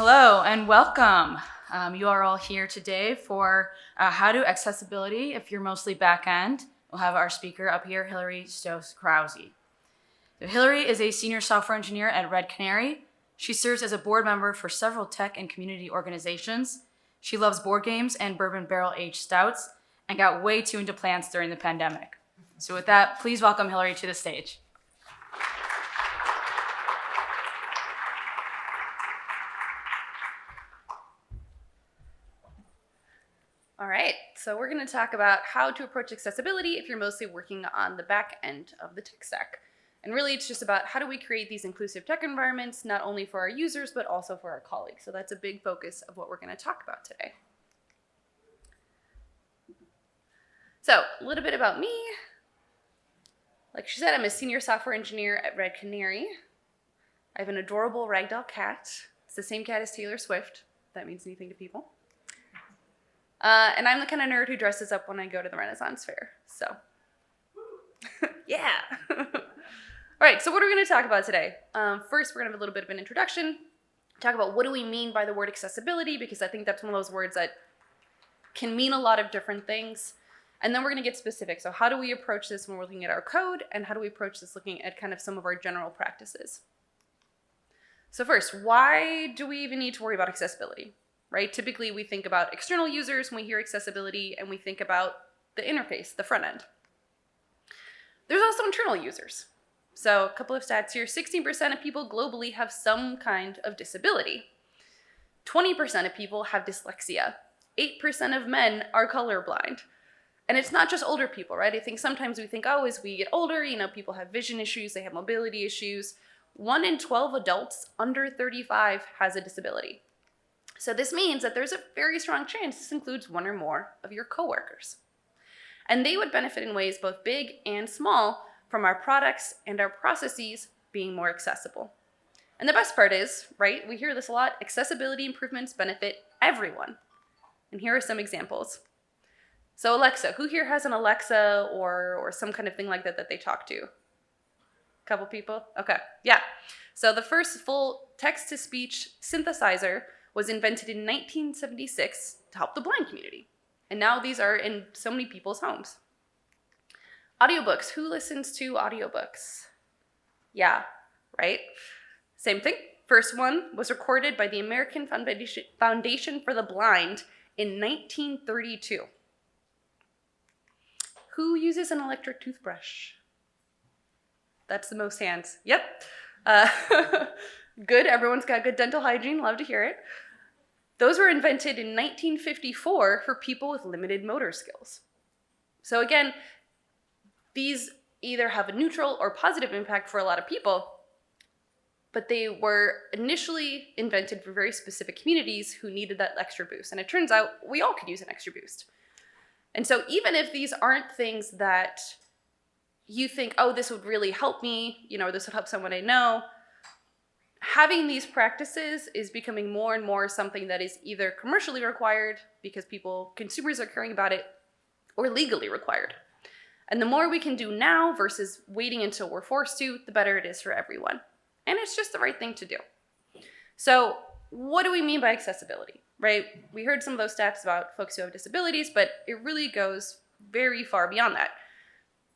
Hello and welcome. You are all here today for How to Accessibility if you're mostly back-end. We'll have our speaker up here, Hilary Stohs-Krause. So Hilary is a senior software engineer at Red Canary. She serves as a board member for several tech and community organizations. She loves board games and bourbon barrel-aged stouts and got way too into plants during the pandemic. So with that, please welcome Hilary to the stage. All right, so we're going to talk about how to approach accessibility if you're mostly working on the back end of the tech stack. And really, it's just about how do we create these inclusive tech environments, not only for our users, but also for our colleagues. So that's a big focus of what we're going to talk about today. So a little bit about me. Like she said, I'm a senior software engineer at Red Canary. I have an adorable ragdoll cat. It's the same cat as Taylor Swift, if that means anything to people. And I'm the kind of nerd who dresses up when I go to the Renaissance Fair, so yeah. All right, so what are we going to talk about today? First, we're going to have a little bit of an introduction, talk about what do we mean by the word accessibility, because I think that's one of those words that can mean a lot of different things. And then we're going to get specific. So how do we approach this when we're looking at our code, and how do we approach this looking at kind of some of our general practices? So first, why do we even need to worry about accessibility? Right? Typically, we think about external users when we hear accessibility, and we think about the interface, the front end. There's also internal users. So a couple of stats here. 16% of people globally have some kind of disability. 20% of people have dyslexia. 8% of men are colorblind. And it's not just older people, right? I think sometimes we think, oh, as we get older, people have vision issues, they have mobility issues. 1 in 12 adults under 35 has a disability. So this means that there's a very strong chance this includes one or more of your coworkers. And they would benefit in ways both big and small from our products and our processes being more accessible. And the best part is, right, we hear this a lot, accessibility improvements benefit everyone. And here are some examples. So Alexa, who here has an Alexa or some kind of thing like that they talk to? A couple people? Okay, yeah. So the first full text-to-speech synthesizer was invented in 1976 to help the blind community. And now these are in so many people's homes. Audiobooks, who listens to audiobooks? Yeah, right? Same thing. First one was recorded by the American Foundation for the Blind in 1932. Who uses an electric toothbrush? That's the most hands. Yep. Good, everyone's got good dental hygiene, love to hear it. Those were invented in 1954 for people with limited motor skills. So again, these either have a neutral or positive impact for a lot of people, but they were initially invented for very specific communities who needed that extra boost. And it turns out we all could use an extra boost. And so even if these aren't things that you think, oh, this would really help me, or this would help someone I know, having these practices is becoming more and more something that is either commercially required because consumers are caring about it, or legally required. And the more we can do now versus waiting until we're forced to, the better it is for everyone. And it's just the right thing to do. So what do we mean by accessibility, right? We heard some of those stats about folks who have disabilities, but it really goes very far beyond that.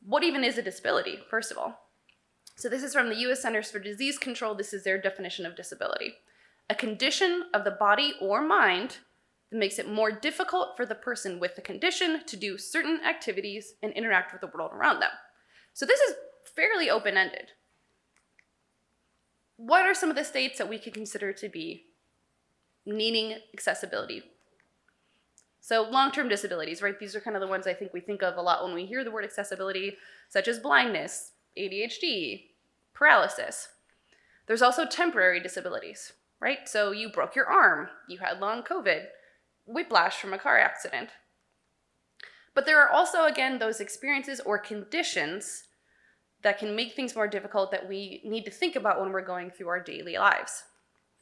What even is a disability, first of all? So this is from the U.S. Centers for Disease Control. This is their definition of disability. A condition of the body or mind that makes it more difficult for the person with the condition to do certain activities and interact with the world around them. So this is fairly open-ended. What are some of the states that we could consider to be needing accessibility? So long-term disabilities, right? These are kind of the ones I think we think of a lot when we hear the word accessibility, such as blindness, ADHD, paralysis. There's also temporary disabilities, right? So you broke your arm, you had long COVID, whiplash from a car accident. But there are also, again, those experiences or conditions that can make things more difficult that we need to think about when we're going through our daily lives.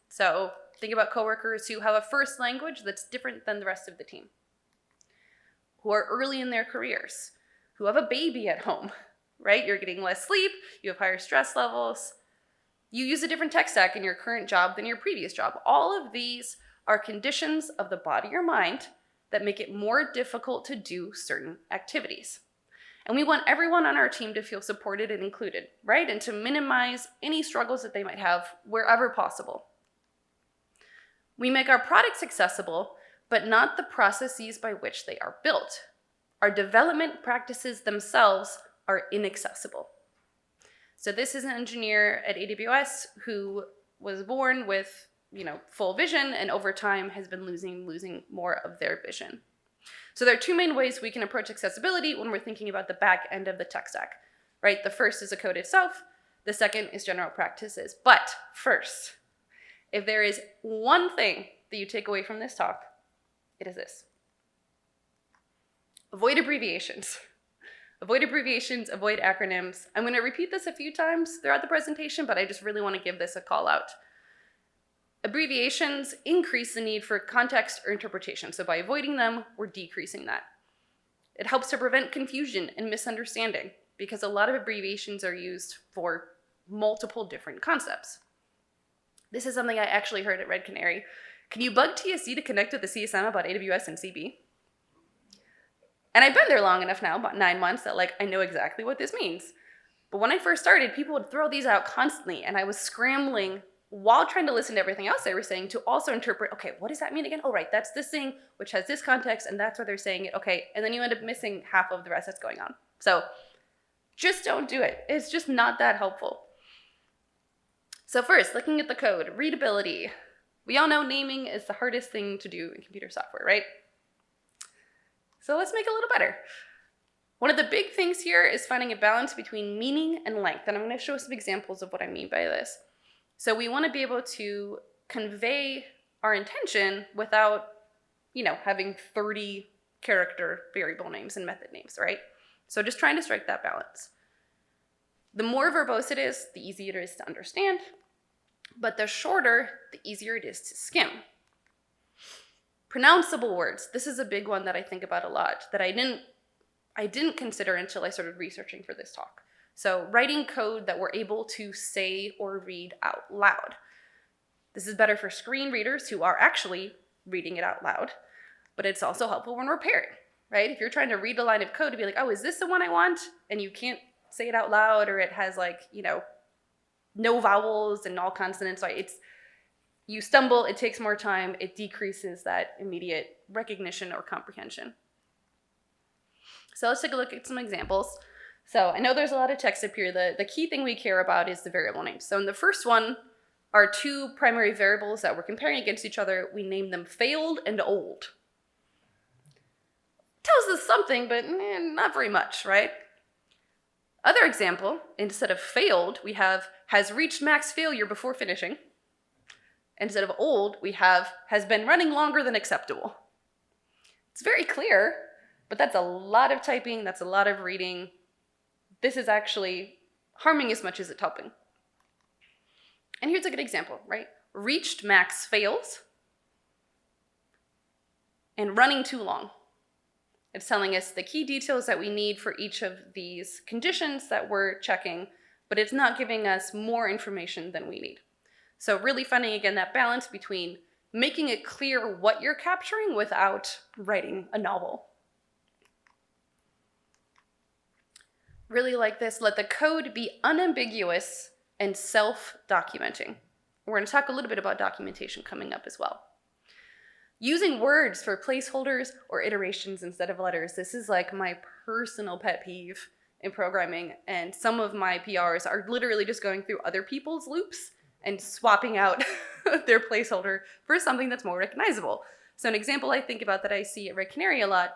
So think about coworkers who have a first language that's different than the rest of the team, who are early in their careers, who have a baby at home, right? You're getting less sleep, you have higher stress levels. You use a different tech stack in your current job than your previous job. All of these are conditions of the body or mind that make it more difficult to do certain activities. And we want everyone on our team to feel supported and included, right? And to minimize any struggles that they might have wherever possible. We make our products accessible, but not the processes by which they are built. Our development practices themselves are inaccessible. So this is an engineer at AWS who was born with, full vision, and over time has been losing more of their vision. So there are two main ways we can approach accessibility when we're thinking about the back end of the tech stack, right? The first is the code itself. The second is general practices. But first, if there is one thing that you take away from this talk, it is this. Avoid abbreviations. Avoid abbreviations, avoid acronyms. I'm going to repeat this a few times throughout the presentation, but I just really want to give this a call out. Abbreviations increase the need for context or interpretation, so by avoiding them, we're decreasing that. It helps to prevent confusion and misunderstanding, because a lot of abbreviations are used for multiple different concepts. This is something I actually heard at Red Canary. Can you bug TSC to connect with the CSM about AWS and CB? And I've been there long enough now, about 9 months, that I know exactly what this means. But when I first started, people would throw these out constantly, and I was scrambling while trying to listen to everything else they were saying to also interpret, okay, what does that mean again? Oh, right, that's this thing, which has this context, and that's why they're saying it. Okay, and then you end up missing half of the rest that's going on. So just don't do it. It's just not that helpful. So first, looking at the code, readability. We all know naming is the hardest thing to do in computer software, right? So let's make it a little better. One of the big things here is finding a balance between meaning and length, and I'm going to show some examples of what I mean by this. So we want to be able to convey our intention without, having 30 character variable names and method names, right? So just trying to strike that balance. The more verbose it is, the easier it is to understand, but the shorter, the easier it is to skim. Pronounceable words. This is a big one that I think about a lot that I didn't consider until I started researching for this talk. So writing code that we're able to say or read out loud. This is better for screen readers who are actually reading it out loud, but it's also helpful when we're pairing, right? If you're trying to read a line of code to be like, oh, is this the one I want? And you can't say it out loud, or it has no vowels and all consonants. So you stumble, it takes more time, it decreases that immediate recognition or comprehension. So let's take a look at some examples. So I know there's a lot of text up here. The key thing we care about is the variable names. So in the first one, our two primary variables that we're comparing against each other, we name them failed and old. Tells us something, but not very much, right? Other example, instead of failed, we have has reached max failure before finishing. Instead of old, we have has been running longer than acceptable. It's very clear, but that's a lot of typing, that's a lot of reading. This is actually harming as much as it's helping. And here's a good example, right? Reached max fails, and running too long. It's telling us the key details that we need for each of these conditions that we're checking, but it's not giving us more information than we need. So really finding, again, that balance between making it clear what you're capturing without writing a novel. Really like this, let the code be unambiguous and self-documenting. We're going to talk a little bit about documentation coming up as well. Using words for placeholders or iterations instead of letters. This is my personal pet peeve in programming, and some of my PRs are literally just going through other people's loops and swapping out their placeholder for something that's more recognizable. So an example I think about that I see at Red Canary a lot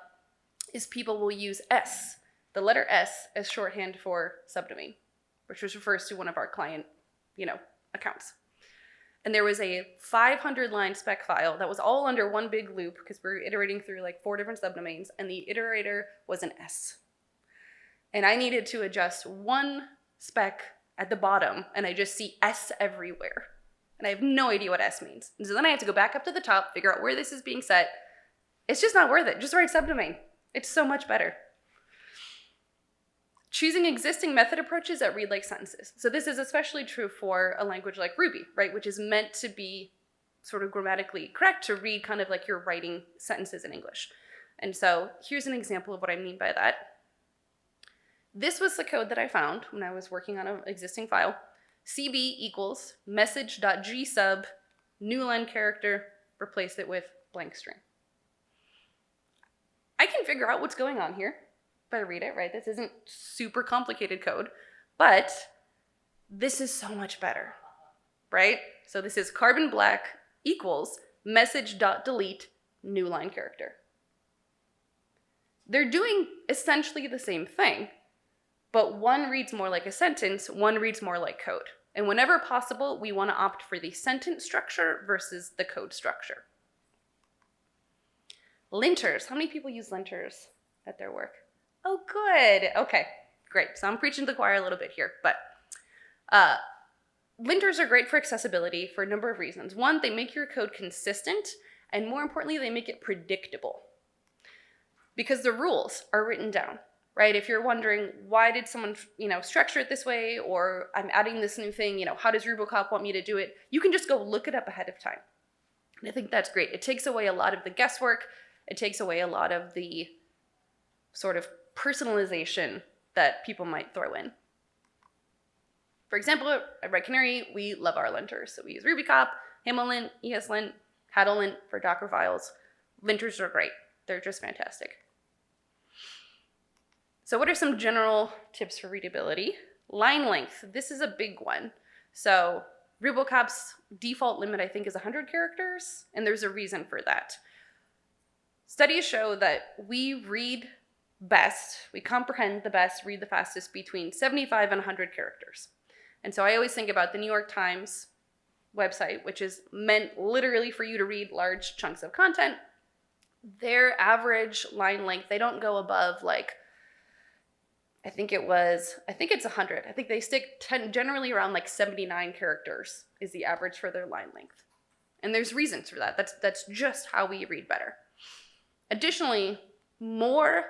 is people will use S, the letter S, as shorthand for subdomain, which refers to one of our client, accounts. And there was a 500-line spec file that was all under one big loop because we were iterating through 4 different subdomains, and the iterator was an S. And I needed to adjust one spec at the bottom, and I just see S everywhere. And I have no idea what S means. And so then I have to go back up to the top, figure out where this is being set. It's just not worth it. Just write subdomain. It's so much better. Choosing existing method approaches that read like sentences. So this is especially true for a language like Ruby, right, which is meant to be sort of grammatically correct, to read kind of like you're writing sentences in English. And so here's an example of what I mean by that. This was the code that I found when I was working on an existing file. CB equals message.gsub, new line character, replace it with blank string. I can figure out what's going on here if I read it, right? This isn't super complicated code, but this is so much better, right? So this is carbon black equals message.delete, new line character. They're doing essentially the same thing, but one reads more like a sentence, one reads more like code. And whenever possible, we want to opt for the sentence structure versus the code structure. Linters. How many people use linters at their work? Oh, good. Okay, great. So I'm preaching to the choir a little bit here, but linters are great for accessibility for a number of reasons. One, they make your code consistent, and more importantly, they make it predictable. Because the rules are written down, right? If you're wondering, why did someone, structure it this way, or I'm adding this new thing, how does RuboCop want me to do it? You can just go look it up ahead of time. And I think that's great. It takes away a lot of the guesswork. It takes away a lot of the sort of personalization that people might throw in. For example, at Red Canary, we love our linters. So we use RubyCop, Hamlint, ESLint, Catalint for Docker files. Linters are great. They're just fantastic. So what are some general tips for readability? Line length. This is a big one. So RuboCop's default limit, I think, is 100 characters, and there's a reason for that. Studies show that we read best, we comprehend the best, read the fastest between 75 and 100 characters. And so I always think about the New York Times website, which is meant literally for you to read large chunks of content. Their average line length, they don't go above I think it's 100. I think they stick generally around 79 characters is the average for their line length. And there's reasons for that. That's just how we read better. Additionally, more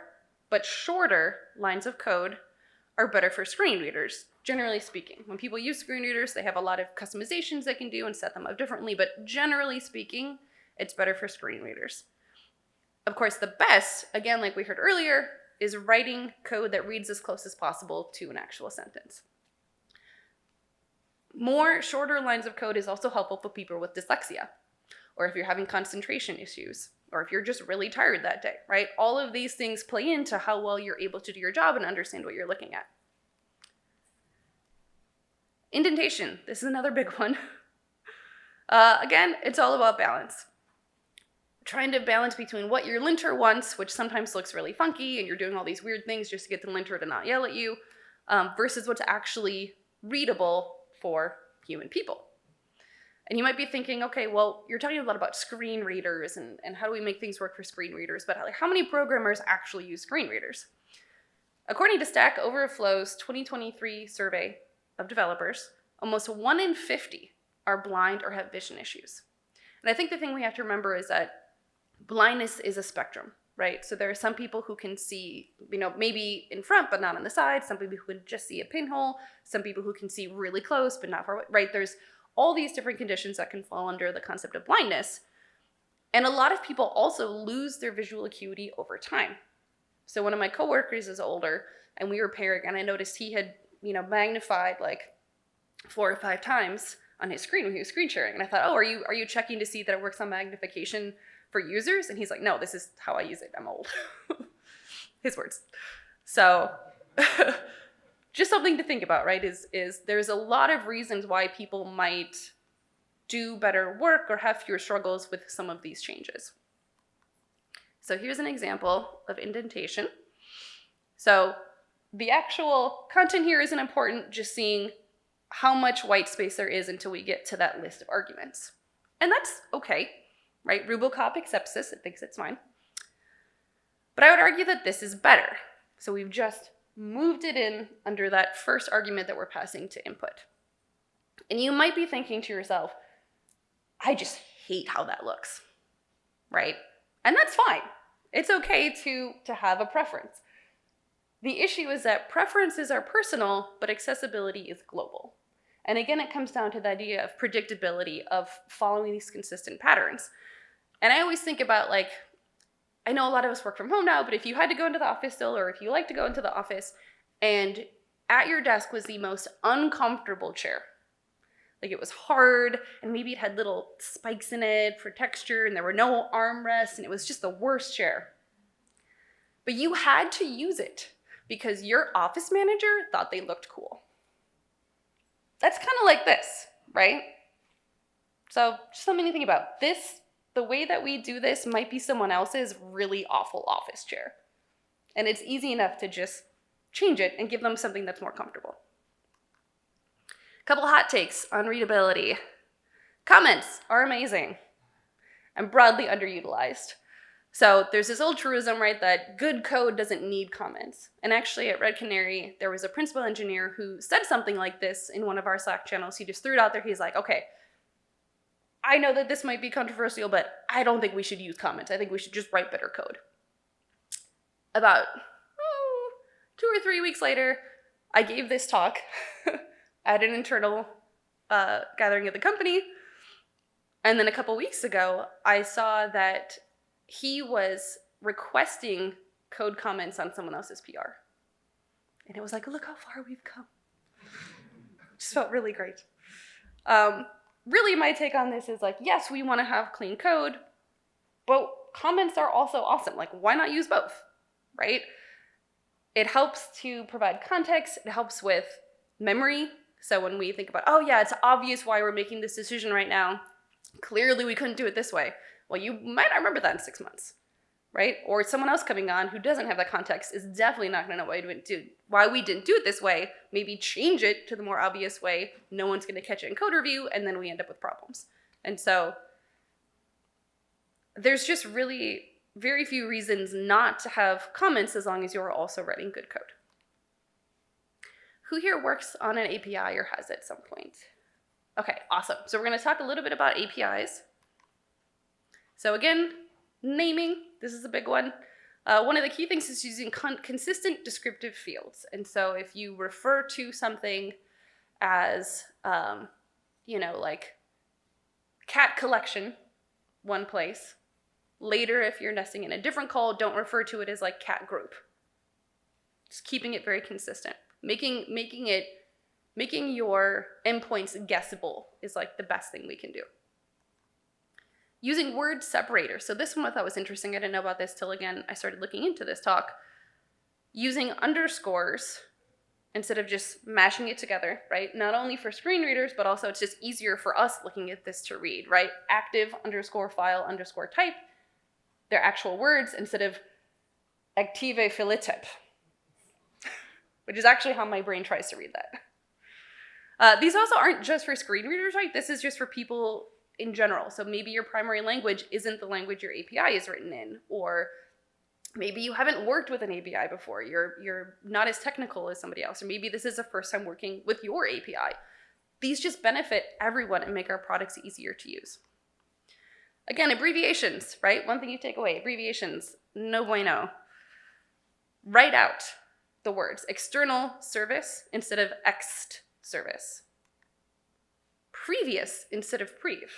but shorter lines of code are better for screen readers, generally speaking. When people use screen readers, they have a lot of customizations they can do and set them up differently, but generally speaking, it's better for screen readers. Of course, the best, again, like we heard earlier, is writing code that reads as close as possible to an actual sentence. More shorter lines of code is also helpful for people with dyslexia, or if you're having concentration issues, or if you're just really tired that day, right? All of these things play into how well you're able to do your job and understand what you're looking at. Indentation, this is another big one. Again, it's all about balance. Trying to balance between what your linter wants, which sometimes looks really funky, and you're doing all these weird things just to get the linter to not yell at you, versus what's actually readable for human people. And you might be thinking, okay, well, you're talking a lot about screen readers and how do we make things work for screen readers, but how many programmers actually use screen readers? According to Stack Overflow's 2023 survey of developers, almost 1 in 50 are blind or have vision issues. And I think the thing we have to remember is that blindness is a spectrum, right? So there are some people who can see, maybe in front but not on the side, some people who can just see a pinhole, some people who can see really close but not far away, right? There's all these different conditions that can fall under the concept of blindness. And a lot of people also lose their visual acuity over time. So one of my coworkers is older, and we were pairing, and I noticed he had, magnified 4 or 5 times on his screen when he was screen sharing. And I thought, oh, are you checking to see that it works on magnification for users? And he's like, no, this is how I use it. I'm old. His words. So just something to think about, right, is there's a lot of reasons why people might do better work or have fewer struggles with some of these changes. So here's an example of indentation. So the actual content here isn't important, just seeing how much white space there is until we get to that list of arguments. And that's okay, right? RuboCop accepts this, it thinks it's fine. But I would argue that this is better. So we've just moved it in under that first argument that we're passing to input. And you might be thinking to yourself, I just hate how that looks, right? And that's fine. It's okay to have a preference. The issue is that preferences are personal, but accessibility is global. And again, it comes down to the idea of predictability, of following these consistent patterns. And I always think about, like, I know a lot of us work from home now, but if you had to go into the office still, or if you like to go into the office, and at your desk was the most uncomfortable chair, like it was hard, and maybe it had little spikes in it for texture, and there were no armrests, and it was just the worst chair. But you had to use it because your office manager thought they looked cool. That's kind of like this, right? So just something to think about. The way that we do this might be someone else's really awful office chair. And it's easy enough to just change it and give them something that's more comfortable. Couple hot takes on readability. Comments are amazing and broadly underutilized. So there's this old truism, right, that good code doesn't need comments. And actually at Red Canary, there was a principal engineer who said something like this in one of our Slack channels. He just threw it out there. He's like, okay, I know that this might be controversial, but I don't think we should use comments. I think we should just write better code. About 2 or 3 weeks later, I gave this talk at an internal gathering at the company. And then a couple weeks ago, I saw that he was requesting code comments on someone else's PR. And it was like, look how far we've come. Just felt really great. Really, my take on this is like, yes, we want to have clean code, but comments are also awesome. Like, why not use both, right? It helps to provide context. It helps with memory. So when we think about, oh yeah, it's obvious why we're making this decision right now. Clearly, we couldn't do it this way. Well, you might not remember that in 6 months, right? Or someone else coming on who doesn't have that context is definitely not going to know why we didn't do it this way. Maybe change it to the more obvious way. No one's going to catch it in code review, and then we end up with problems. And so there's just really very few reasons not to have comments as long as you're also writing good code. Who here works on an API or has at some point? Okay, awesome. So we're going to talk a little bit about APIs. So again, naming, this is a big one. One of the key things is using consistent descriptive fields. And so if you refer to something as, like cat collection, one place, later if you're nesting in a different call, don't refer to it as like cat group. Just keeping it very consistent. Making your endpoints guessable is like the best thing we can do. Using word separators. So this one I thought was interesting. I didn't know about this till, again, I started looking into this talk. Using underscores instead of just mashing it together, right? Not only for screen readers, but also it's just easier for us looking at this to read, right? Active underscore file underscore type. They're actual words instead of active filetep, which is actually how my brain tries to read that. These also aren't just for screen readers, right? This is just for people in general. So maybe your primary language isn't the language your API is written in, or maybe you haven't worked with an API before. You're not as technical as somebody else, or maybe this is the first time working with your API. These just benefit everyone and make our products easier to use. Again, abbreviations, right? One thing you take away, abbreviations, no bueno. Write out the words external service instead of ext service. Previous instead of prev.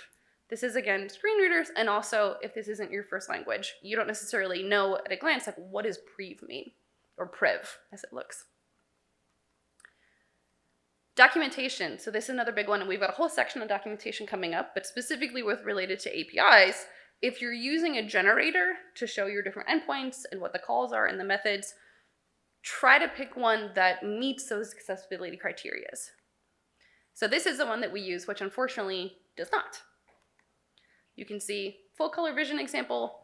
This is, again, screen readers, and also if this isn't your first language, you don't necessarily know at a glance, like, what does prev mean? Or prev, as it looks. Documentation. So this is another big one, and we've got a whole section on documentation coming up, but specifically related to APIs, if you're using a generator to show your different endpoints and what the calls are and the methods, try to pick one that meets those accessibility criteria. So this is the one that we use, which unfortunately does not. You can see full color vision example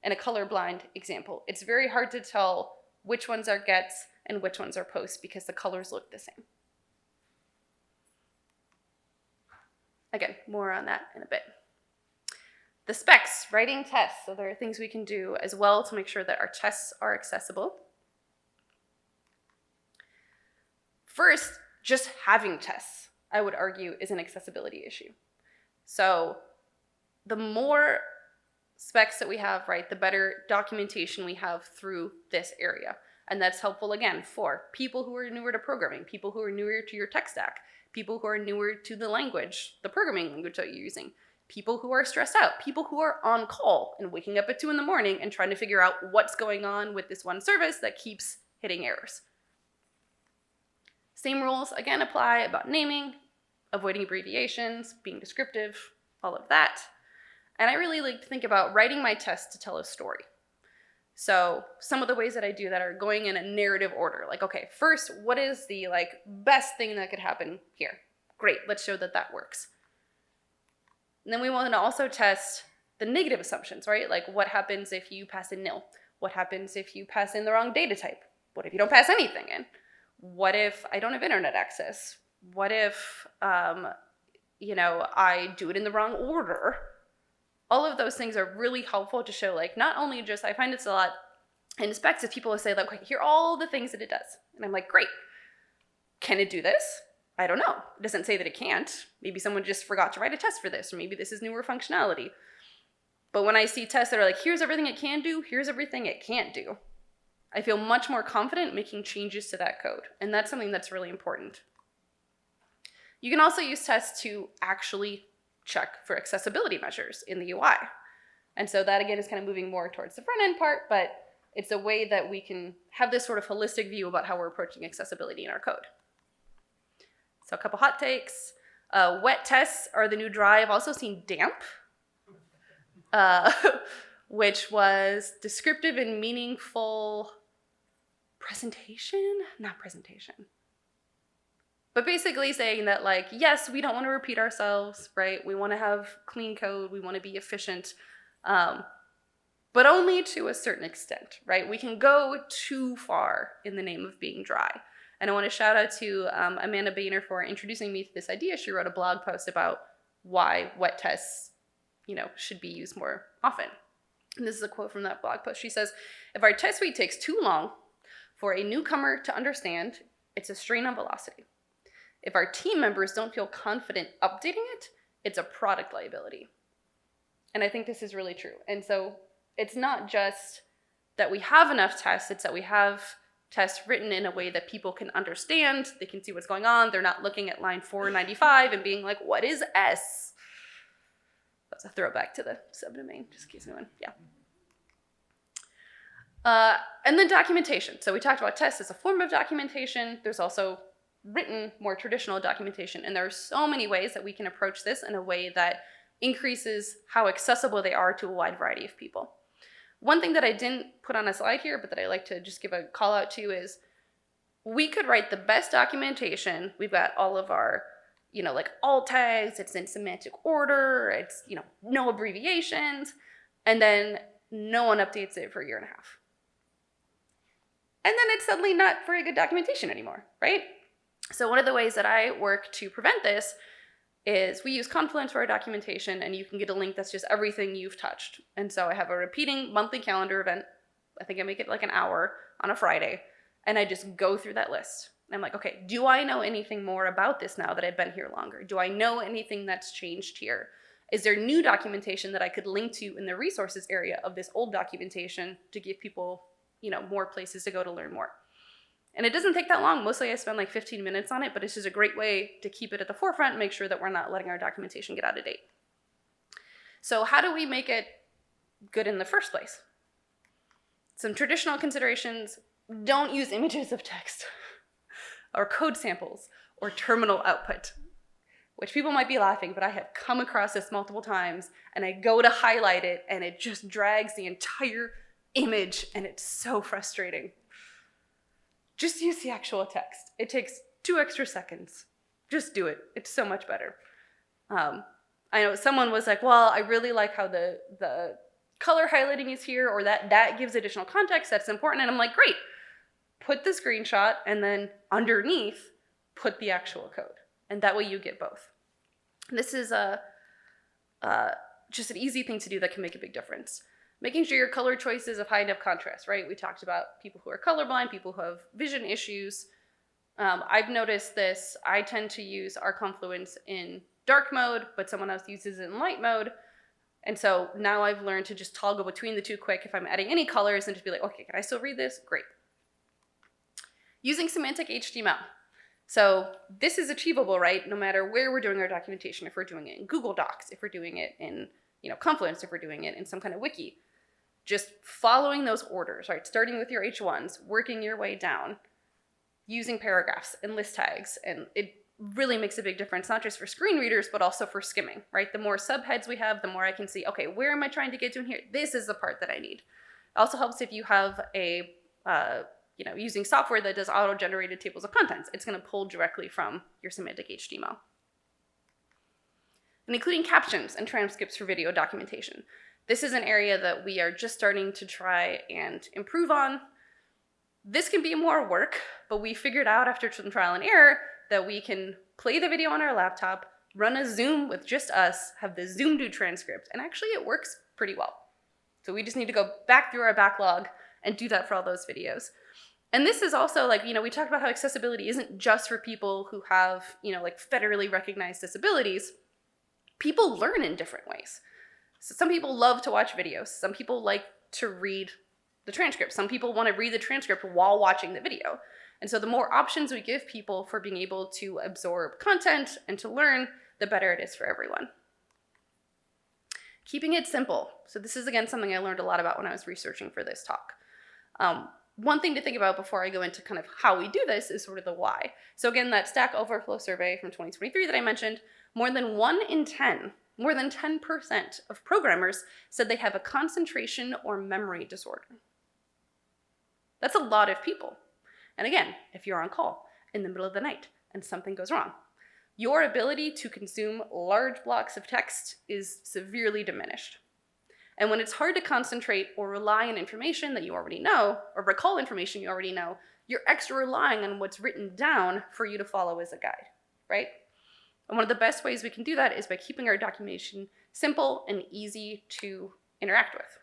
and a colorblind example. It's very hard to tell which ones are gets and which ones are posts because the colors look the same. Again, more on that in a bit. The specs, writing tests. So there are things we can do as well to make sure that our tests are accessible. First, just having tests, I would argue, is an accessibility issue. So the more specs that we have, right, the better documentation we have through this area. And that's helpful, again, for people who are newer to programming, people who are newer to your tech stack, people who are newer to the language, the programming language that you're using, people who are stressed out, people who are on call and waking up at 2 a.m. and trying to figure out what's going on with this one service that keeps hitting errors. Same rules, again, apply about naming, avoiding abbreviations, being descriptive, all of that. And I really like to think about writing my tests to tell a story. So some of the ways that I do that are going in a narrative order. Like, okay, first, what is the best thing that could happen here? Great, let's show that that works. And then we want to also test the negative assumptions, right? Like, what happens if you pass in nil? What happens if you pass in the wrong data type? What if you don't pass anything in? What if I don't have internet access? What if, I do it in the wrong order? All of those things are really helpful to show, not only just, I find it's a lot in specs if people will say, okay, here are all the things that it does. And I'm like, great. Can it do this? I don't know. It doesn't say that it can't. Maybe someone just forgot to write a test for this, or maybe this is newer functionality. But when I see tests that are like, here's everything it can do, here's everything it can't do, I feel much more confident making changes to that code. And that's something that's really important. You can also use tests to actually check for accessibility measures in the UI. And so that, again, is kind of moving more towards the front end part, but it's a way that we can have this sort of holistic view about how we're approaching accessibility in our code. So a couple hot takes. Wet tests are the new dry. I've also seen damp, which was descriptive and meaningful presentation? Not presentation. But basically saying that, yes, we don't want to repeat ourselves, right? We want to have clean code. We want to be efficient, but only to a certain extent, right? We can go too far in the name of being dry. And I want to shout out to Amanda Boehner for introducing me to this idea. She wrote a blog post about why wet tests, should be used more often. And this is a quote from that blog post. She says, if our test suite takes too long for a newcomer to understand, it's a strain on velocity. If our team members don't feel confident updating it, it's a product liability. And I think this is really true. And so it's not just that we have enough tests, it's that we have tests written in a way that people can understand, they can see what's going on, they're not looking at line 495 and being like, what is S? That's a throwback to the subdomain, just in case anyone, yeah. And then documentation. So we talked about tests as a form of documentation. There's also written, more traditional documentation. And there are so many ways that we can approach this in a way that increases how accessible they are to a wide variety of people. One thing that I didn't put on a slide here, but that I like to just give a call out to is we could write the best documentation. We've got all of our, alt tags, it's in semantic order, it's, no abbreviations, and then no one updates it for a year and a half. And then it's suddenly not very good documentation anymore, right? So one of the ways that I work to prevent this is we use Confluence for our documentation, and you can get a link that's just everything you've touched. And so I have a repeating monthly calendar event. I think I make it an hour on a Friday, and I just go through that list. And I'm like, okay, do I know anything more about this now that I've been here longer? Do I know anything that's changed here? Is there new documentation that I could link to in the resources area of this old documentation to give people, more places to go to learn more? And it doesn't take that long. Mostly I spend 15 minutes on it, but it's just a great way to keep it at the forefront and make sure that we're not letting our documentation get out of date. So how do we make it good in the first place? Some traditional considerations: don't use images of text or code samples or terminal output, which people might be laughing, but I have come across this multiple times, and I go to highlight it and it just drags the entire image, and it's so frustrating. Just use the actual text. It takes 2 extra seconds. Just do it. It's so much better. I know someone was like, well, I really like how the color highlighting is here, or that gives additional context, that's important. And I'm like, great. Put the screenshot, and then underneath, put the actual code. And that way you get both. This is just an easy thing to do that can make a big difference. Making sure your color choices have high enough contrast, right? We talked about people who are colorblind, people who have vision issues. I've noticed this. I tend to use our Confluence in dark mode, but someone else uses it in light mode. And so now I've learned to just toggle between the two quick if I'm adding any colors, and just be like, okay, can I still read this? Great. Using semantic HTML. So this is achievable, right? No matter where we're doing our documentation, if we're doing it in Google Docs, if we're doing it in Confluence, if we're doing it in some kind of wiki, just following those orders, right? Starting with your H1s, working your way down, using paragraphs and list tags, and it really makes a big difference, not just for screen readers, but also for skimming, right? The more subheads we have, the more I can see, okay, where am I trying to get to in here? This is the part that I need. It also helps if you have a, using software that does auto-generated tables of contents. It's going to pull directly from your semantic HTML. And including captions and transcripts for video documentation. This is an area that we are just starting to try and improve on. This can be more work, but we figured out after some trial and error that we can play the video on our laptop, run a Zoom with just us, have the Zoom do transcript, and actually it works pretty well. So we just need to go back through our backlog and do that for all those videos. And this is also we talked about how accessibility isn't just for people who have, federally recognized disabilities. People learn in different ways. So some people love to watch videos. Some people like to read the transcript. Some people want to read the transcript while watching the video. And so the more options we give people for being able to absorb content and to learn, the better it is for everyone. Keeping it simple. So this is, again, something I learned a lot about when I was researching for this talk. One thing to think about before I go into kind of how we do this is sort of the why. So again, that Stack Overflow survey from 2023 that I mentioned, more than 10% of programmers said they have a concentration or memory disorder. That's a lot of people. And again, if you're on call in the middle of the night and something goes wrong, your ability to consume large blocks of text is severely diminished. And when it's hard to concentrate or rely on information that you already know, or recall information you already know, you're extra relying on what's written down for you to follow as a guide, right? And one of the best ways we can do that is by keeping our documentation simple and easy to interact with.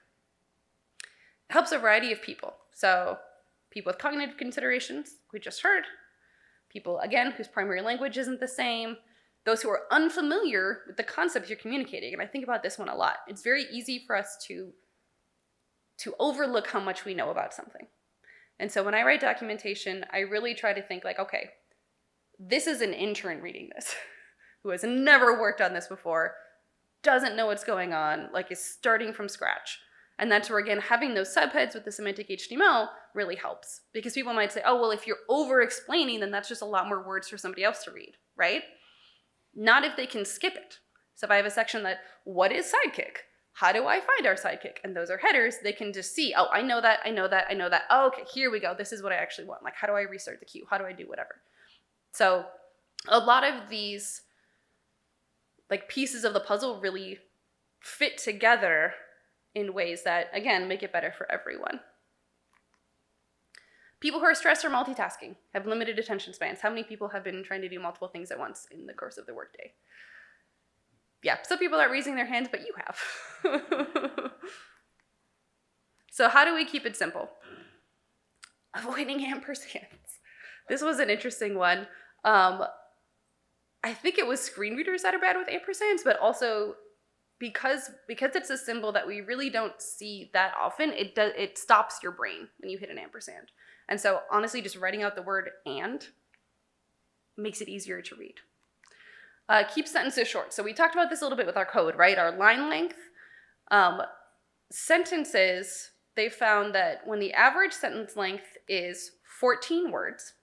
It helps a variety of people. So people with cognitive considerations, we just heard. People, again, whose primary language isn't the same. Those who are unfamiliar with the concepts you're communicating. And I think about this one a lot. It's very easy for us to overlook how much we know about something. And so when I write documentation, I really try to think okay, this is an intern reading this who has never worked on this before, doesn't know what's going on, is starting from scratch. And that's where, again, having those subheads with the semantic HTML really helps. Because people might say, oh, well, if you're over-explaining, then that's just a lot more words for somebody else to read, right? Not if they can skip it. So if I have a section that, what is sidekick? How do I find our sidekick? And those are headers, they can just see, oh, I know that. Oh, okay, here we go. This is what I actually want. How do I restart the queue? How do I do whatever? So a lot of these pieces of the puzzle really fit together in ways that, again, make it better for everyone. People who are stressed or multitasking have limited attention spans. How many people have been trying to do multiple things at once in the course of the workday? Yeah, some people aren't raising their hands, but you have. So how do we keep it simple? Avoiding ampersands. This was an interesting one. I think it was screen readers that are bad with ampersands, but also because it's a symbol that we really don't see that often, it stops your brain when you hit an ampersand. And so honestly, just writing out the word "and" makes it easier to read. Keep sentences short. So we talked about this a little bit with our code, right? Our line length. Sentences, they found that when the average sentence length is 14 words,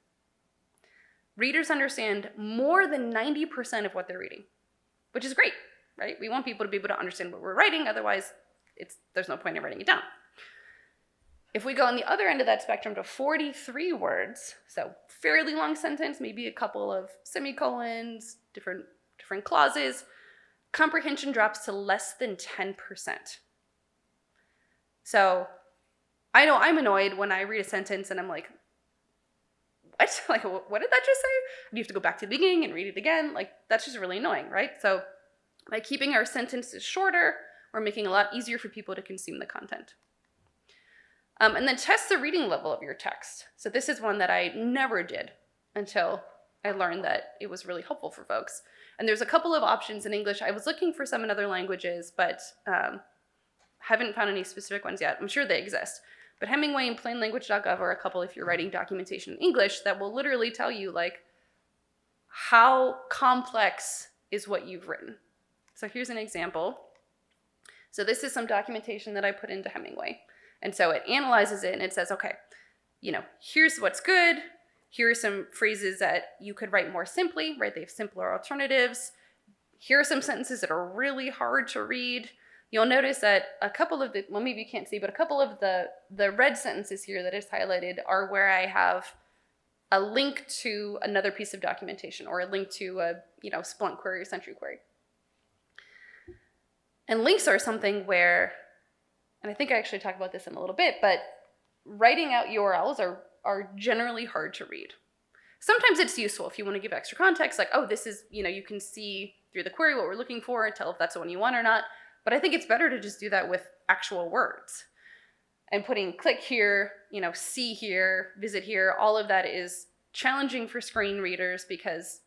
readers understand more than 90% of what they're reading, which is great, right? We want people to be able to understand what we're writing, otherwise there's no point in writing it down. If we go on the other end of that spectrum to 43 words, so fairly long sentence, maybe a couple of semicolons, different clauses, comprehension drops to less than 10%. So I know I'm annoyed when I read a sentence and I'm like, what? What did that just say? And you have to go back to the beginning and read it again. That's just really annoying, right? So by keeping our sentences shorter, we're making it a lot easier for people to consume the content. And then test the reading level of your text. So this is one that I never did until I learned that it was really helpful for folks. And there's a couple of options in English. I was looking for some in other languages, but haven't found any specific ones yet. I'm sure they exist. But Hemingway and plainlanguage.gov are a couple if you're writing documentation in English that will literally tell you like how complex is what you've written. So here's an example. So this is some documentation that I put into Hemingway. And so it analyzes it and it says, okay, here's what's good. Here are some phrases that you could write more simply, right? They have simpler alternatives. Here are some sentences that are really hard to read. You'll notice that a couple of the, well, maybe you can't see, but a couple of the red sentences here that is highlighted are where I have a link to another piece of documentation or a link to a, Splunk query or Sentry query. And links are something where, and I think I actually talk about this in a little bit, but writing out URLs are generally hard to read. Sometimes it's useful if you want to give extra context, like, oh, this is, you can see through the query what we're looking for and tell if that's the one you want or not. But I think it's better to just do that with actual words. And putting click here, see here, visit here, all of that is challenging for screen readers because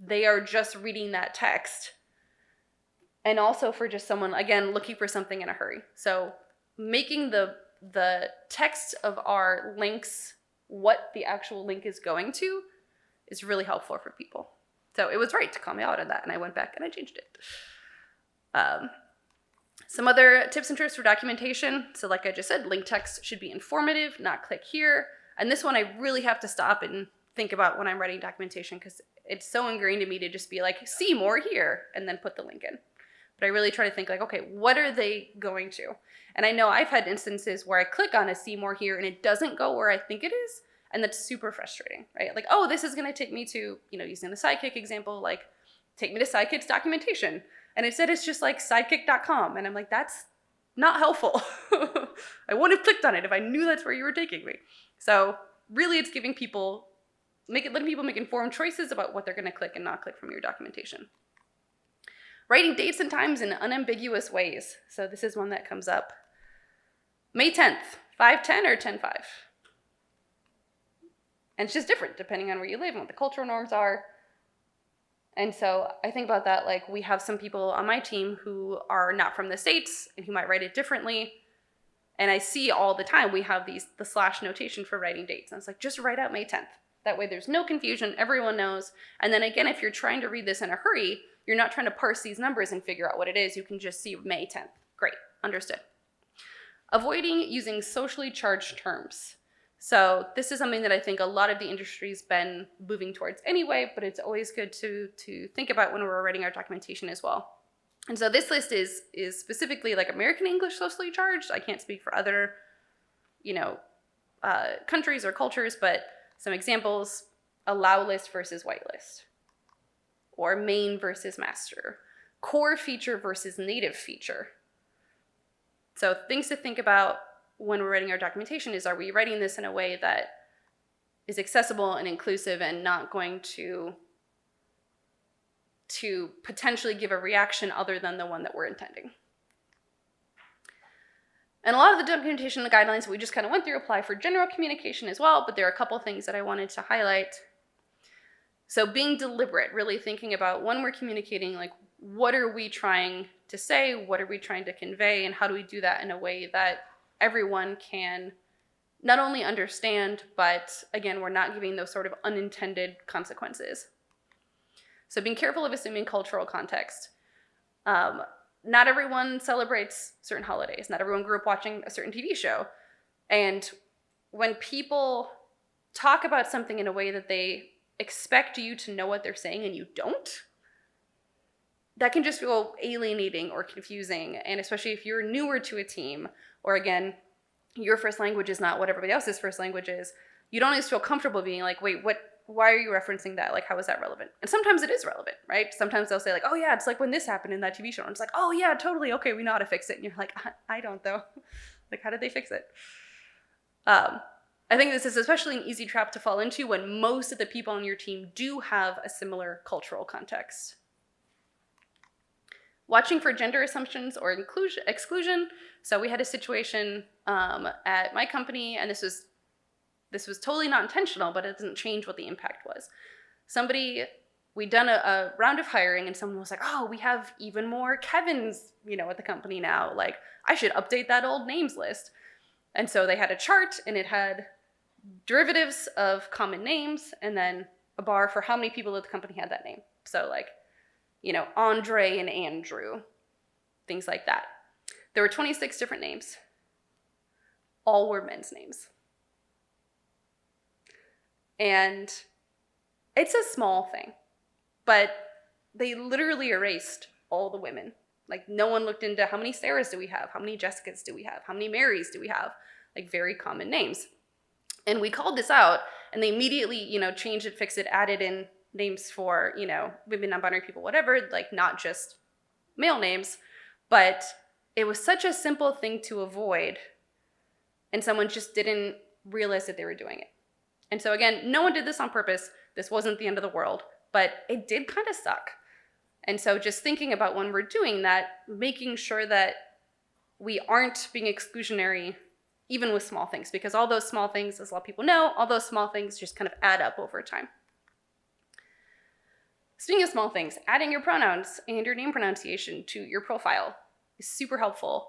they are just reading that text. And also for just someone, again, looking for something in a hurry. So making the text of our links what the actual link is going to is really helpful for people. So it was right to call me out on that, and I went back and I changed it. Some other tips and tricks for documentation. So like I just said, link text should be informative, not click here. And this one I really have to stop and think about when I'm writing documentation because it's so ingrained in me to just be like, see more here, and then put the link in. But I really try to think like, okay, what are they going to? And I know I've had instances where I click on a see more here and it doesn't go where I think it is. And that's super frustrating, right? Like, oh, this is going to take me to, using the Sidekick example, like take me to Sidekick's documentation. And it said it's just like sidekick.com. And I'm like, that's not helpful. I wouldn't have clicked on it if I knew that's where you were taking me. So really it's letting people make informed choices about what they're going to click and not click from your documentation. Writing dates and times in unambiguous ways. So this is one that comes up. May 10th, 5:10 or 10:05. And it's just different depending on where you live and what the cultural norms are. And so I think about that, like we have some people on my team who are not from the States and who might write it differently. And I see all the time we have the slash notation for writing dates. And it's like, just write out May 10th. That way there's no confusion, everyone knows. And then again, if you're trying to read this in a hurry, you're not trying to parse these numbers and figure out what it is. You can just see May 10th. Great, understood. Avoiding using socially charged terms. So this is something that I think a lot of the industry's been moving towards anyway, but it's always good to think about when we're writing our documentation as well. And so this list is specifically like American English socially charged. I can't speak for other, countries or cultures, but some examples: allow list versus whitelist, or main versus master, core feature versus native feature. So things to think about when we're writing our documentation is, are we writing this in a way that is accessible and inclusive and not going to potentially give a reaction other than the one that we're intending? And a lot of the documentation guidelines we just kind of went through apply for general communication as well, but there are a couple things that I wanted to highlight. So being deliberate, really thinking about when we're communicating, like what are we trying to say, what are we trying to convey, and how do we do that in a way that everyone can not only understand, but again, we're not giving those sort of unintended consequences. So being careful of assuming cultural context. Not everyone celebrates certain holidays. Not everyone grew up watching a certain TV show. And when people talk about something in a way that they expect you to know what they're saying and you don't, that can just feel alienating or confusing. And especially if you're newer to a team, or again, your first language is not what everybody else's first language is, you don't always feel comfortable being like, wait, why are you referencing that? Like, how is that relevant? And sometimes it is relevant, right? Sometimes they'll say like, oh yeah, it's like when this happened in that TV show. And it's like, oh yeah, totally, okay, we know how to fix it. And you're like, I don't though. Like, how did they fix it? I think this is especially an easy trap to fall into when most of the people on your team do have a similar cultural context. Watching for gender assumptions or exclusion. So we had a situation at my company, and this was totally not intentional, but it doesn't change what the impact was. We'd done a round of hiring, and someone was like, oh, we have even more Kevins, at the company now. Like, I should update that old names list. And so they had a chart, and it had derivatives of common names, and then a bar for how many people at the company had that name. So like, Andre and Andrew, things like that. There were 26 different names. All were men's names. And it's a small thing, but they literally erased all the women. Like, no one looked into how many Sarahs do we have? How many Jessicas do we have? How many Marys do we have? Like, very common names. And we called this out, and they immediately, changed it, fixed it, added in names for, women, non-binary people, whatever, like not just male names. But it was such a simple thing to avoid, and someone just didn't realize that they were doing it. And so again, no one did this on purpose. This wasn't the end of the world, but it did kind of suck. And so just thinking about when we're doing that, making sure that we aren't being exclusionary even with small things, because all those small things, as a lot of people know, all those small things just kind of add up over time. Speaking of small things, adding your pronouns and your name pronunciation to your profile is super helpful.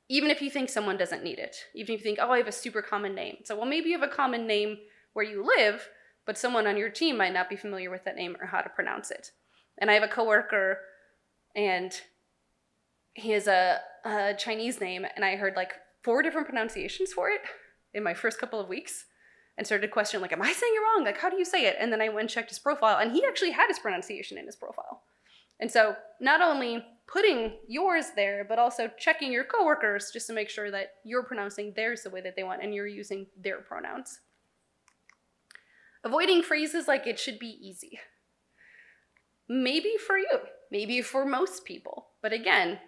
Even if you think someone doesn't need it, even if you think, oh, I have a super common name. So, well, maybe you have a common name where you live, but someone on your team might not be familiar with that name or how to pronounce it. And I have a coworker, and he has a Chinese name, and I heard like 4 different pronunciations for it in my first couple of weeks, and started questioning, like, am I saying it wrong? Like, how do you say it? And then I went and checked his profile, and he actually had his pronunciation in his profile. And so not only putting yours there, but also checking your coworkers just to make sure that you're pronouncing theirs the way that they want and you're using their pronouns. Avoiding phrases like "it should be easy." Maybe for you, maybe for most people. But again,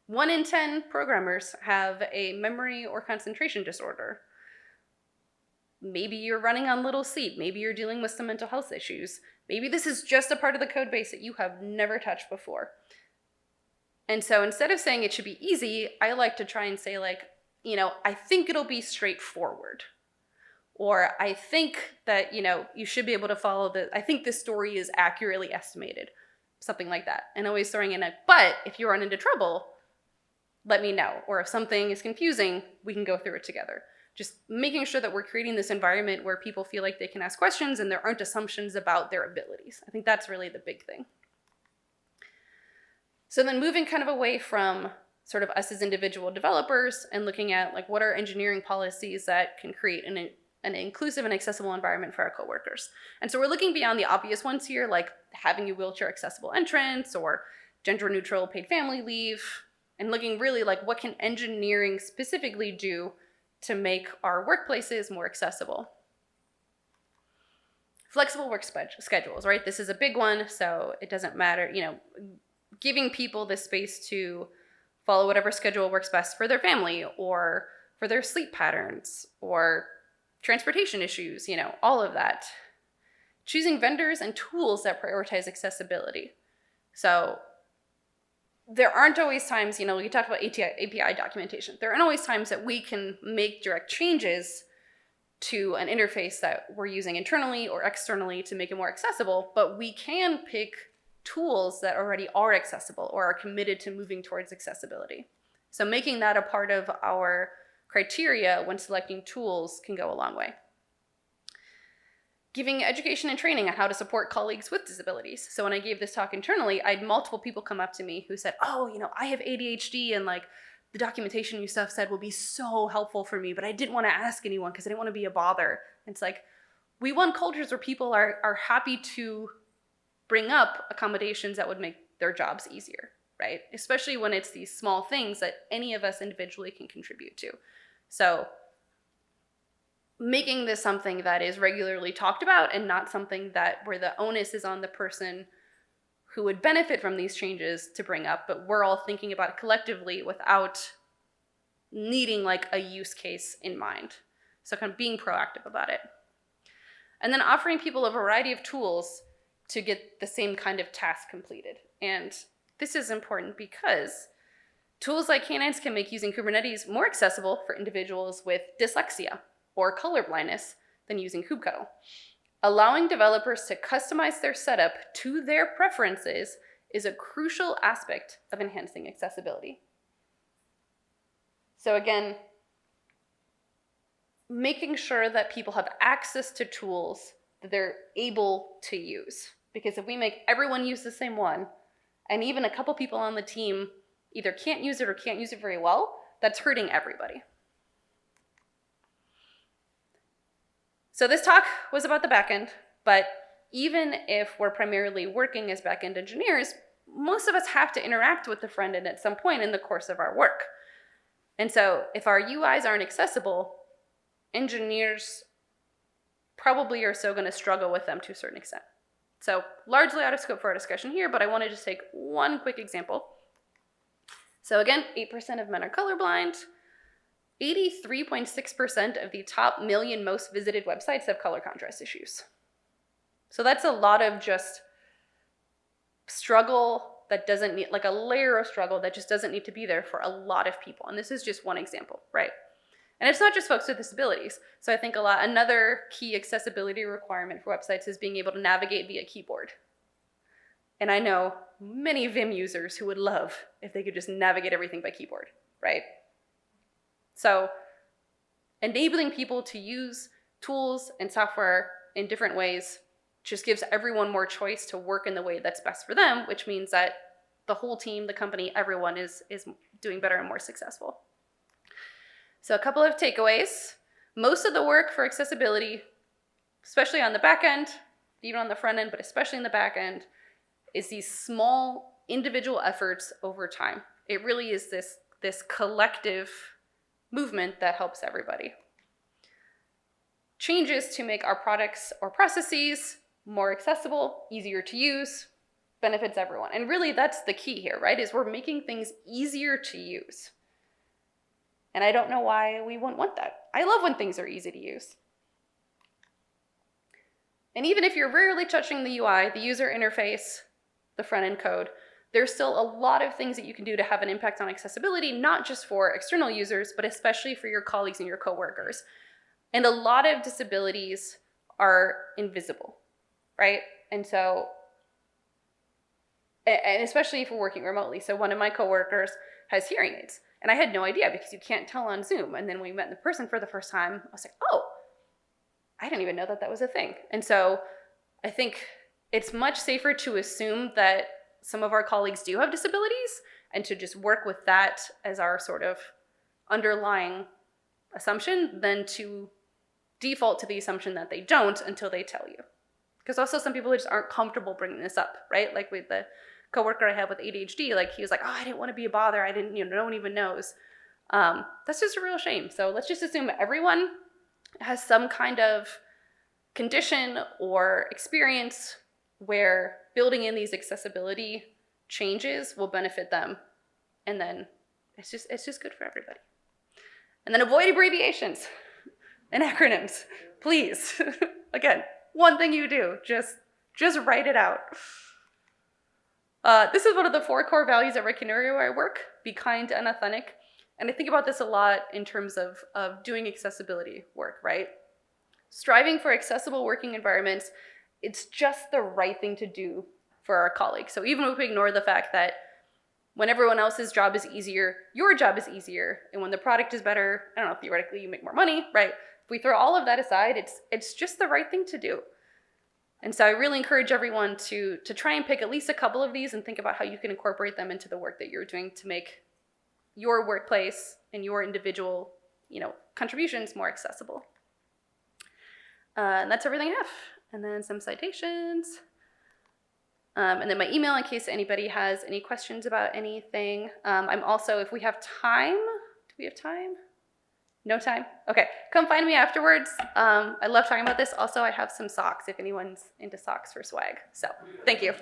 1 in 10 programmers have a memory or concentration disorder. Maybe you're running on little sleep. Maybe you're dealing with some mental health issues. Maybe this is just a part of the code base that you have never touched before. And so instead of saying it should be easy, I like to try and say, like, I think it'll be straightforward. Or I think that, you should be able to follow I think this story is accurately estimated. Something like that. And always throwing in but if you run into trouble, let me know. Or if something is confusing, we can go through it together. Just making sure that we're creating this environment where people feel like they can ask questions and there aren't assumptions about their abilities. I think that's really the big thing. So then moving kind of away from sort of us as individual developers and looking at like what are engineering policies that can create an inclusive and accessible environment for our coworkers. And so we're looking beyond the obvious ones here, like having a wheelchair accessible entrance or gender neutral paid family leave, and looking really like what can engineering specifically do to make our workplaces more accessible. Flexible work schedules, right? This is a big one, so it doesn't matter, giving people the space to follow whatever schedule works best for their family or for their sleep patterns or transportation issues, all of that. Choosing vendors and tools that prioritize accessibility. So there aren't always times, we talked about API documentation. There aren't always times that we can make direct changes to an interface that we're using internally or externally to make it more accessible, but we can pick tools that already are accessible or are committed to moving towards accessibility. So making that a part of our criteria when selecting tools can go a long way. Giving education and training on how to support colleagues with disabilities. So when I gave this talk internally, I had multiple people come up to me who said, oh, I have ADHD and like the documentation you stuff said will be so helpful for me, but I didn't want to ask anyone because I didn't want to be a bother. And it's like, we want cultures where people are happy to bring up accommodations that would make their jobs easier, right? Especially when it's these small things that any of us individually can contribute to. So making this something that is regularly talked about and not something where the onus is on the person who would benefit from these changes to bring up, but we're all thinking about it collectively without needing like a use case in mind. So kind of being proactive about it. And then offering people a variety of tools to get the same kind of task completed. And this is important because tools like Canines can make using Kubernetes more accessible for individuals with dyslexia or color blindness than using kubectl. Allowing developers to customize their setup to their preferences is a crucial aspect of enhancing accessibility. So again, making sure that people have access to tools that they're able to use. Because if we make everyone use the same one, and even a couple people on the team either can't use it or can't use it very well, that's hurting everybody. So this talk was about the backend, but even if we're primarily working as backend engineers, most of us have to interact with the front end at some point in the course of our work. And so if our UIs aren't accessible, engineers probably are still going to struggle with them to a certain extent. So largely out of scope for our discussion here, but I want to just take one quick example. So again, 8% of men are colorblind. 83.6% of the top million most visited websites have color contrast issues. So that's a lot of just struggle that doesn't need, like a layer of struggle that just doesn't need to be there for a lot of people. And this is just one example, right? And it's not just folks with disabilities. So I think another key accessibility requirement for websites is being able to navigate via keyboard. And I know many Vim users who would love if they could just navigate everything by keyboard, right? So enabling people to use tools and software in different ways just gives everyone more choice to work in the way that's best for them, which means that the whole team, the company, everyone is doing better and more successful. So a couple of takeaways. Most of the work for accessibility, especially on the back end, even on the front end, but especially in the back end, is these small individual efforts over time. It really is this collective movement that helps everybody. Changes to make our products or processes more accessible, easier to use, benefits everyone. And really that's the key here, right? Is we're making things easier to use. And I don't know why we wouldn't want that. I love when things are easy to use. And even if you're rarely touching the UI, the user interface, the front end code, there's still a lot of things that you can do to have an impact on accessibility, not just for external users, but especially for your colleagues and your coworkers. And a lot of disabilities are invisible, right? And so, and especially if we're working remotely. So one of my coworkers has hearing aids, and I had no idea because you can't tell on Zoom. And then when we met in person for the first time, I was like, oh, I didn't even know that that was a thing. And so I think it's much safer to assume that some of our colleagues do have disabilities and to just work with that as our sort of underlying assumption than to default to the assumption that they don't until they tell you. Because also some people just aren't comfortable bringing this up, right? Like with the coworker I have with ADHD, like he was like, oh, I didn't want to be a bother. I didn't, no one even knows. That's just a real shame. So let's just assume everyone has some kind of condition or experience where building in these accessibility changes will benefit them. And then it's just good for everybody. And then avoid abbreviations and acronyms, please. Again, one thing you do, just write it out. This is one of the 4 core values at Red Canary where I work, be kind and authentic. And I think about this a lot in terms of doing accessibility work, right? Striving for accessible working environments, it's just the right thing to do for our colleagues. So even if we ignore the fact that when everyone else's job is easier, your job is easier. And when the product is better, I don't know, theoretically you make more money, right? If we throw all of that aside, it's just the right thing to do. And so I really encourage everyone to try and pick at least a couple of these and think about how you can incorporate them into the work that you're doing to make your workplace and your individual, contributions more accessible. And that's everything I have. And then some citations. And then my email in case anybody has any questions about anything. I'm also, if we have time, do we have time? No time? Okay, come find me afterwards. I love talking about this. Also, I have some socks if anyone's into socks for swag. So, thank you.